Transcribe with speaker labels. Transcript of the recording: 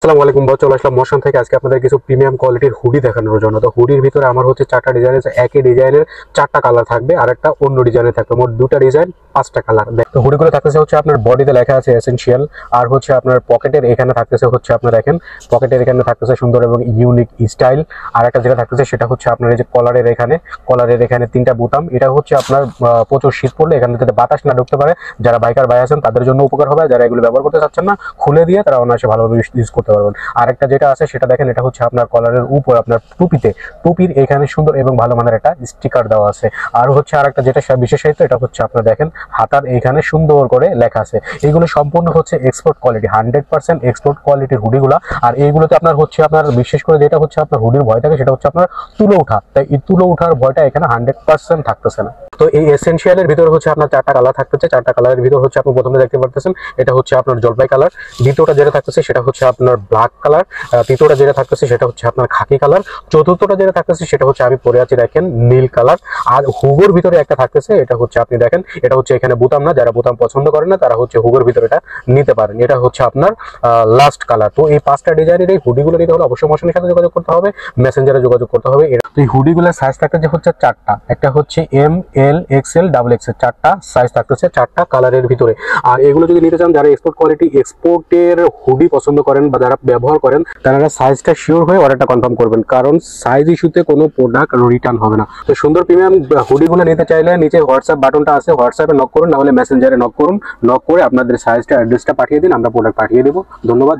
Speaker 1: আসসালামু আলাইকুম ভাই, চলে আসলাম মোশন থেকে। আজকে আপনাদের কিছু প্রিমিয়াম কোয়ালিটির হুডি দেখানোর জন্য। তো হুডির ভিতরে আমার হচ্ছে 4টা ডিজাইনের, একই ডিজাইনের 4টা কালার থাকবে, আর একটা অন্য ডিজাইনের থাকবে। মোট 2টা ডিজাইন, 5টা কালার। তো হুডিগুলো থাকতেছে হচ্ছে আপনার বডিতে লেখা আছে এসেনশিয়াল, আর হচ্ছে আপনার পকেটের এখানে থাকতেছে হচ্ছে আপনার দেখেন পকেটের এখানে থাকতেছে সুন্দর এবং ইউনিক স্টাইল। আর একটা যেটা থাকতেছে সেটা হচ্ছে আপনার এই যে কলারের এখানে 3টা বোতাম। এটা হচ্ছে আপনার প্রচুর শীত পড়লে এখানে যাতে বাতাস না ঢুকতে পারে, যারা বাইকার ভাই আছেন তাদের জন্য উপকার হবে। যারা এগুলো ব্যবহার করতে চাচ্ছেন না, খুলে দিয়ে তারা অনায়াসে ভালোভাবে ইউজ করতে পারবেন। আরেকটা যেটা আছে সেটা দেখেন, এটা হচ্ছে আপনার কলারের উপর আপনার টুপির এখানে সুন্দর এবং ভালো মানের একটা স্টিকার দেওয়া আছে। আর হচ্ছে আরেকটা যেটা বিশেষায়িত, এটা হচ্ছে আপনার দেখেন হাতার এখানে সুন্দর করে লেখা আছে। এইগুলো সম্পূর্ণ হচ্ছে এক্সপোর্ট কোয়ালিটি, 100% এক্সপোর্ট কোয়ালিটির হুডিগুলা। আর এইগুলোতে আপনার হচ্ছে আপনার বিশেষ করে যেটা হচ্ছে আপনার হুডির ভয় থাকে সেটা হচ্ছে আপনার তুলো ওঠা। তাই এই তুলো ওঠার ভয়টা এখানে 100% থাকতেছে না। তো এই এসেনশিয়ালের ভিতরে হচ্ছে আপনার 4টা কালার থাকতেছে। 4টা কালারের ভিতর হচ্ছে আপনি প্রথমে দেখতে পারতেছেন এটা হচ্ছে আপনার জলপাই কালার, দ্বিতীয়টা যেটা থাকতেছে সেটা হচ্ছে আপনার ব্ল্যাক কালার, তৃতীয়টা যেটা থাকতেছে সেটা হচ্ছে আপনার খাকি কালার, চতুর্থটা যেটা থাকতেছে সেটা হচ্ছে আমি পরে আছি দেখেন নীল কালার। আর হুগোর ভিতরে একটা থাকতেছে, এটা হচ্ছে আপনি দেখেন এটা হচ্ছে এখানে বোতাম না, যারা বোতাম পছন্দ করেন না তারা হচ্ছে হুগোর ভিতরে এটা নিতে পারেন। এটা হচ্ছে আপনার লাস্ট কালার। তো এই 5টা ডিজাইনের এই হুডিগুলো নিতে হলে অবশ্যই মোশনের সাথে যোগাযোগ করতে হবে, মেসেঞ্জারে যোগাযোগ করতে হবে। এই হুডিগুলোর সাইজ থাকতেছে হচ্ছে 4টা, একটা হচ্ছে এম, এল, এক্সএল, ডাবল এক্সএল, 4টা সাইজ থাকতেছে 4টা কালারের ভিতরে। আর এগুলো যদি নিতে চান, যারা এক্সপোর্ট কোয়ালিটি এক্সপোর্টের হুডি পছন্দ করেন বা যারা ব্যবহার করেন, তারা সাইজটা শিওর হয়ে অর্ডারটা কনফার্ম করবেন, কারণ সাইজ ইস্যুতে কোনো প্রোডাক্ট রিটার্ন হবে না। তো সুন্দর প্রিমিয়াম হুডিগুলো নিতে চাইলে নিচে হোয়াটসঅ্যাপ বাটনটা আছে, হোয়াটসঅ্যাপে নক করুন, না হলে মেসেঞ্জারে নক করুন। নক করে আপনাদের সাইজটা অ্যাড্রেসটা পাঠিয়ে দিন, আমরা প্রোডাক্ট পাঠিয়ে দেবো। ধন্যবাদ।